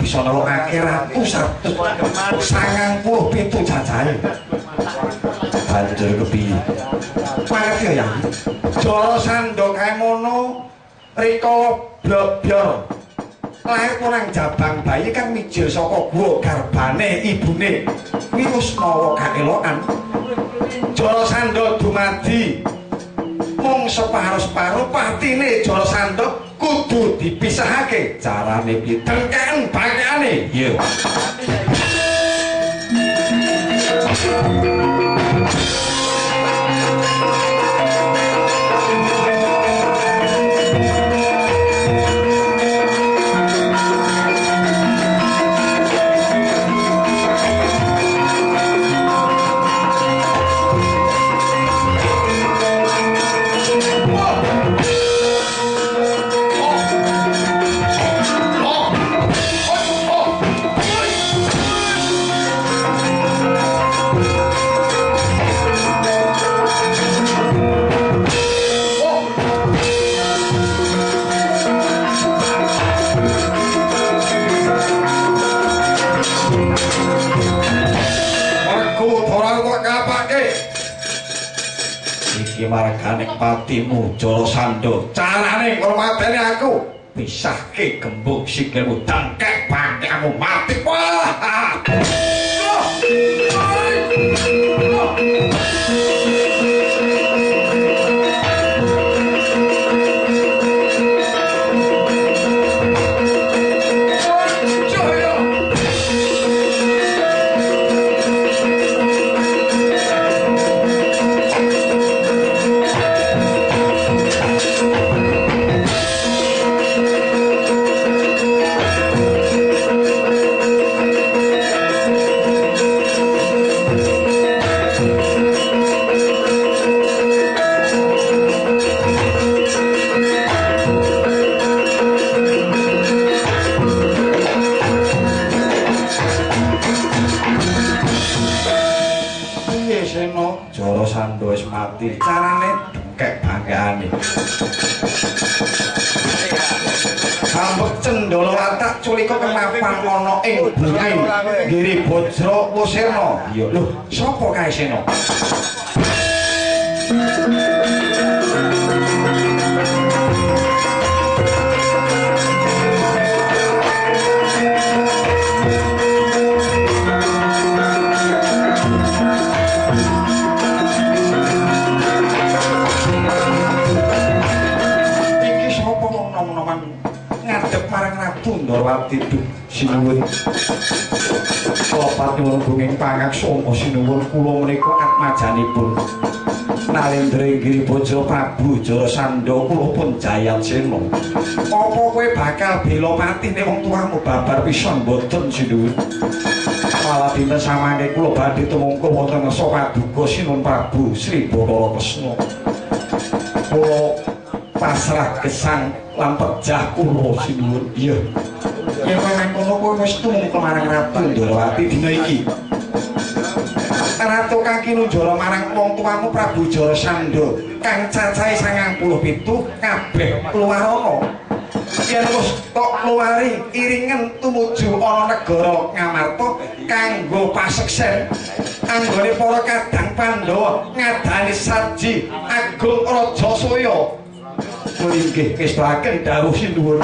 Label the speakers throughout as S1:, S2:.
S1: bisa nelokake ratu 197 jajahe. Banjur kepiye? Pangke ya. Jara Sandha kae mono rika blobyor. Lair kurang jabang bayi kang mijil saka guwa garbane ibune. Kuwi wis mawa kaelokan. Jara Sandha dumadi mung separo-separo patine Jara Sandha kudu dipisahake. Carane piye? Dengken bakeane. Yo. Marganing patimu Jara Sandha carane ngormateni aku pisahke gembung sikilmu dengkek bangkamu mati. Wah Ndorowati carane dengkek banggane Sambut cendolo watak culika kemapan ana ing bumi Giri Bajra Wusirna. Iya lho, sapa kae Sena? Iki sapa wong nom-noman ngadep marang Ratu Ndorowati sinuwun. Kula pati gunging pangaksana sinuwun kula menika atmajanipun Nalendra Giri Bajra Prabu Jarasandha kula pun Jayatsena. Apa kowe bakal bela matine wong tuamu babar pisan mboten sinuwun? Malah dinten samangke kula badhe tumungkul wonten ngarsa paduka Sinuwun Prabu Sri Bathara Kresna. Kula pasrah gesang lan pejah kula sinuwun. Iya. Yen kono kowe wis tumungkul marang Ratu Ndorowati dina iki. Ratu kang kinunjara marang wong tuamu Prabu Jarasandha kang cacahe 97 kabeh kluwarana. Yen wis tok kluwari iringen tumuju ana negara Ngamarta kanggo paseksen anggone para kadang Pandhawa ngadani saji Agung Rajaswaya. Nggih kestaken dawuh sinuwun.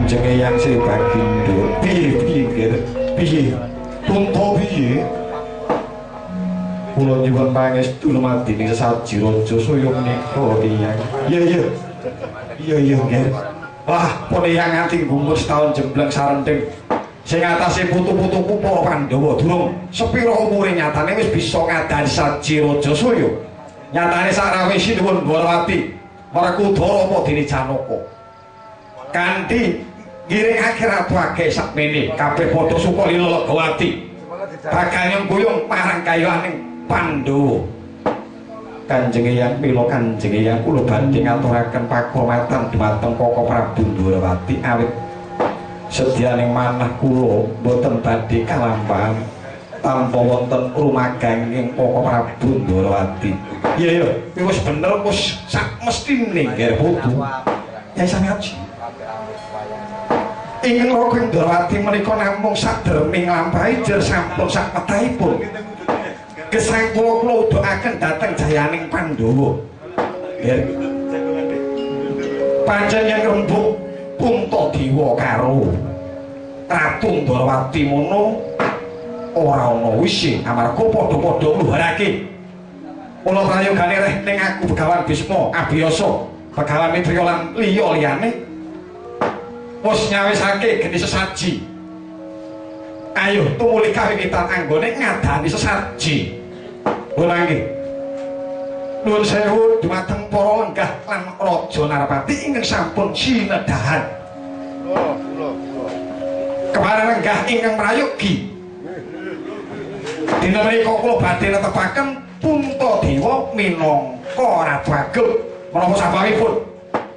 S1: Kanjeng Eyang Sri Bagindo piye piye tunto piye kula nyuwun pangestu lumadine saji raja saya menika Eyang iya nggih wah pun Eyang nganti gumun setahun jembleng sarending sing atase putu-putuku para Pandhawa durung sepira umure nyatane wis bisa ngadani saji raja saya nyatane sakrawisi nuwun Dwarawati Werkudara apa dene Janaka kanthi ngiringake ratu age sakmene kabeh padha suka lila Legawati bakal nyengkuyung marang kayaning Pandhawa Kanjeng Eyang mila Kanjeng Eyang kula badhe ngaturaken pakurmatan dhumateng Koko Prabu Dwarawati awit sedyaning manah kula boten badhe kalampahan tanpa wonten rumagang ing Koko Prabu Dwarawati iya wis bener wis sak mestine nggih Putu ya sami aji ingkang Raga Dwarawati menika namung sadèrènging lampahi jer sampun sak petahipun gesang kula udhakaken dhateng jayaning Pandhawa nggih pancen yen rembug Puntadewa karo Ratu Dwarawati mono ora ana wisi amarga padha-padha ngluharake kula prayogane reh ning aku Begawan Bisma Abiyasa Begawan Mitriya lan liya-liyane wis nyawisake geni sesaji ayo tumuli kawiwitan anggone ngadani sesaji kula nggih nuwun sewu dhumateng para lenggah lan Raja Narpati ingkang sampun sinedahan kemarin lenggah ingkang prayogi dina menika kula badhe netepaken Puntadewa minangka Ratu Agung menapa sababipun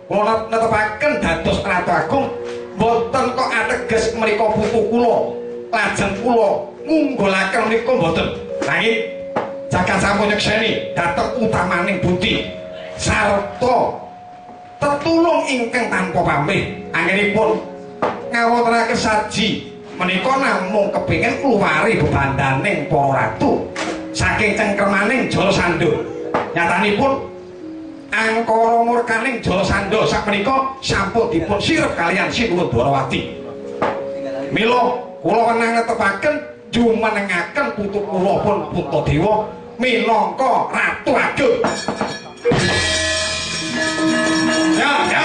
S1: kula netepaken dados Ratu Agung mboten kok ateges menika putu kula lajeng kula ngunggulaken menika mboten nanging jagat sampun nyekseni dhateng utamaning budi sarta tetulung ingkang tanpa pamrih anggenipun ngawontenaken saji menika namung kepingin ngluwari bebandaning para ratu saking cengkremaning Jarasandha nyatanipun angkara murkaning Jarasandha sakmenika sampun dipun sirep kaliyan Sinuwun Dwarawati mila kula wenang netepaken jumenengaken putu kula pun Puntadewa minangka Ratu Agung ya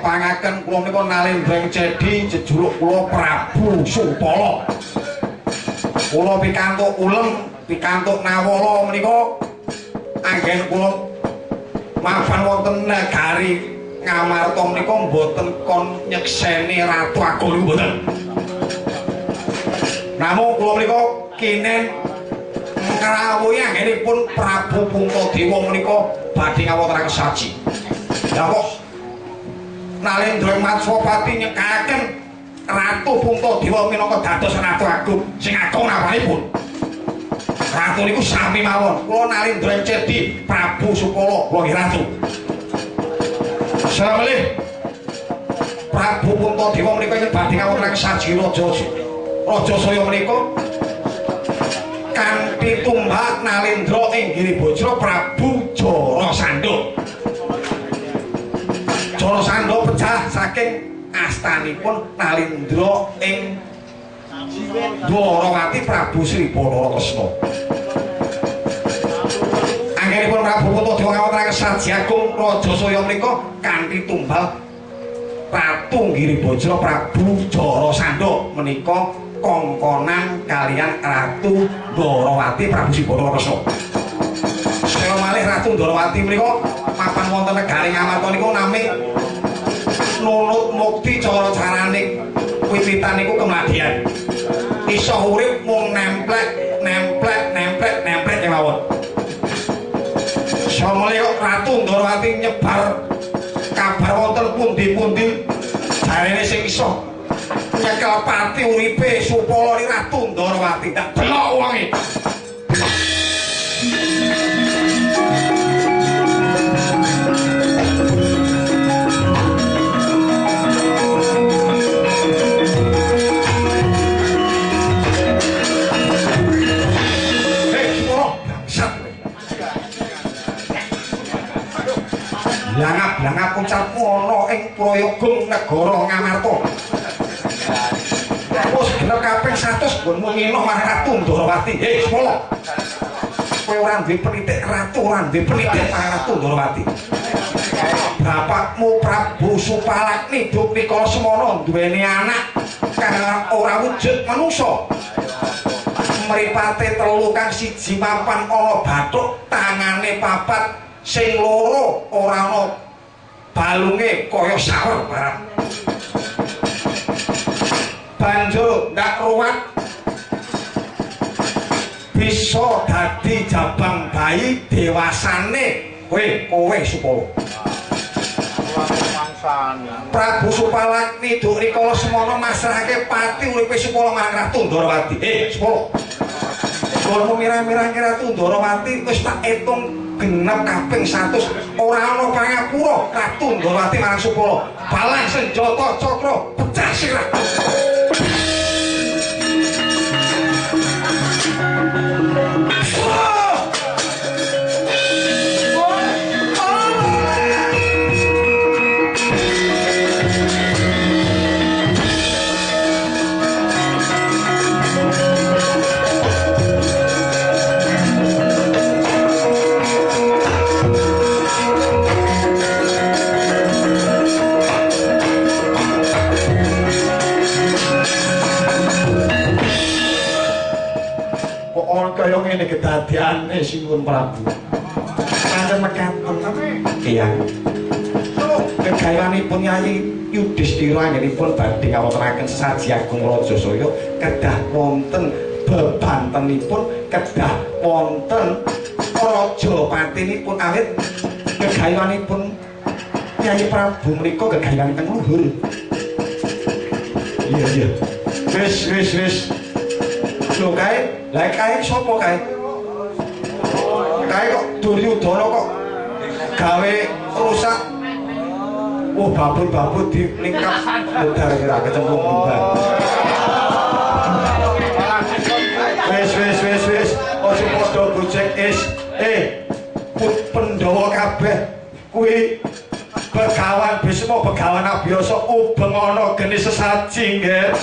S1: pangaken kula menika Nalendra Cedi jejuluk kula Prabu Supala kula pikantuk ulem pikantuk nawala menika anggen kula mapan wonten negari Ngamarta menika mboten kon nyekseni Ratu Agung mboten namung kula menika kinen ngrawuhi anggenipun Prabu Puntadewa menika badhe ngawontenaken saji lha kok Nalendra Matswapati nyekaken Ratu Puntadewa minangka dados Ratu Agung sing agung namanipun Ratu niku sami mawon kula Nalendra Cedi Prabu Supala kula Ratu samalih Prabu Puntadewa menika yen badhe ngawontenaken saji raja saya menika kanthi tumbak Nalendra ing Giribajra Prabu Jarasandha Jarasandha pecah saking astanipun Nalendra ing Dwarawati Prabu Sri Bathara Kresna. Anggenipun Prabu Puntadewa ngawontenaken saji agung Rajasaya menika kanthi tumbal Ratu Giribajra Prabu Jarasandha menika kongkonan kaliyan Ratu Dwarawati Prabu Sri Bathara Kresna. Sekala malih Ratu Dwarawati menika mapan wonten negari Ngamarta niku nami nunut mukti cara-carane wiwitan niku kemadian iso urip mung nemplek kemawon samele kok Ratu Dwarawati nyebar kabar wonten pundi-pundi jarene sing iso nyekel pati uripe Supala Ratu Dwarawati tak delok wonge blangap-blangap ucapmu ana ing Prayagung negara Ngamarta. Wis genep kaping 100 nggonmu ngino marang Ratu Ndarawati. Sepolo. Kowe ora duwe penitik ratu, ora duwe penitik marang Ratu Ndarawati. Bapakmu Prabu Supalakni Dukni Kala Semana duweni anak kang ora wujud manungsa. Mripate telu kang siji mapan ana bathuk, tangane papat, sing loro ora ana balunge kaya sawer barang. Banjur ndak ruwat bisa dadi jabang bayi dewasane kowe Supala. Prabu Supalakni Dukni Kala Semana masrahake pati uripe Supala marang Ratu Ndarawati. Supala. Nggonmu mirah-mirah Ratu Ndarawati wis tak etung genep kaping 100 ora ana pangapura Ratu Ndarawati marang Supala. Balang senjata cakra pecah sirah. Kaya ngene kedadiane Sinuwun Prabu. Pancen mekaten. Iya. Kegayanipun Nyai Yudhistira anggenipun badhe ngawontenaken sesaji Agung Rajasaya kedah wonten bebantenipun, kedah wonten Rajapatinipun awit kegayanipun Nyai Prabu menika kegayanipun luhur. Iya. Wis. Lho kae sapa kae? Kae kok Duryudana kok gawe rusak. Oh babut-babut di ningkap udar kira kecemplung bubar. Wis. Ojo padha gojek is. Pandhawa kabeh kuwi begawan Bisma begawan Abiyasa ubeng ana geni sesaji nggih.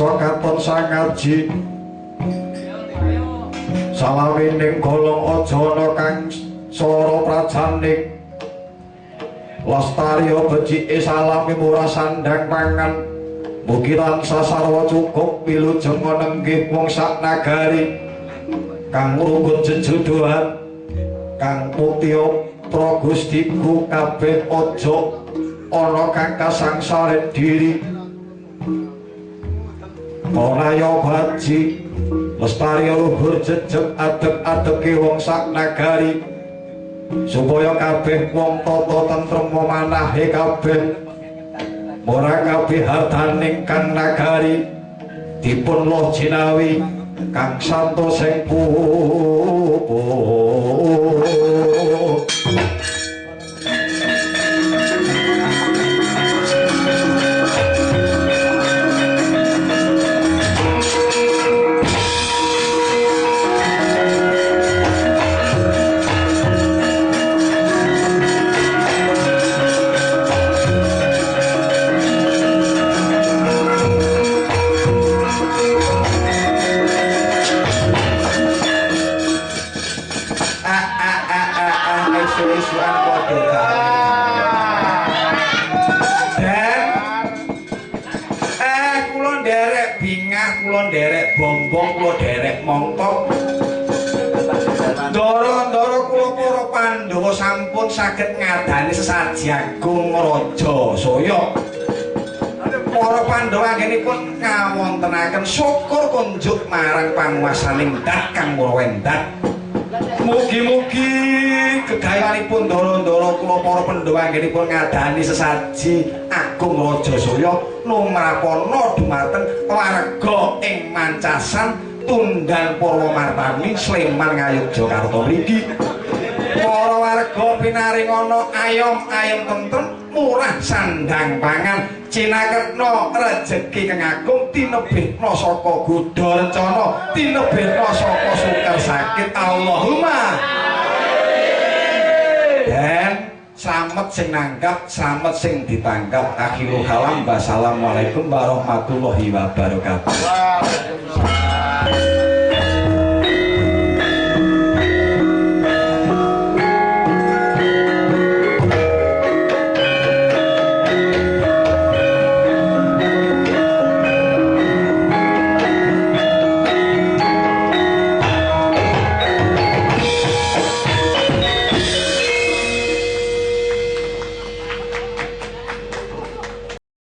S1: Katon sangaji salawining golong ajana kang sora prajaning lestari becike salami murah sandang pangan mugi tansah sarwa cukup wilujeng nenggih wong sak nagari kang ngrugut jejuduhan kang mutya Pragustiku kabeh aja ana kang kasangsaren diri Onaya baji lestari luhur jejeg adeg-adege wong sak nagari supaya kabeh wong tata tentrem manahe kabeh ora kabeh hartaning kang nagari dipun loh jinawi kang santos sing derek bombong kula derek mongkok ndara-ndara kula para Pandhawa sampun saged ngadani sesaji Agung Rajasaya para Pandhawa anggenipun ngawontenaken syukur kunjuk marang panguwasaning dat kang Wrawendat mugi-mugi kegayanipun ndara-ndara kula para Pandhawa anggenipun ngadani sesaji Agung Rajasaya numrapana dumateng warga ing Mancasan Tundan Purwomartani Sleman Ngayogyakarta mriki para warga pinaringana ayom-ayom tentrem murah sandang pangan cinaketna rejeki kang agung tinebihna saka godha rencana tinebihna saka sukar sakit Allahumma dan slamet sing nangkap slamet sing ditangkap akhirul kalam wassalamualaikum warahmatullahi wabarakatuh.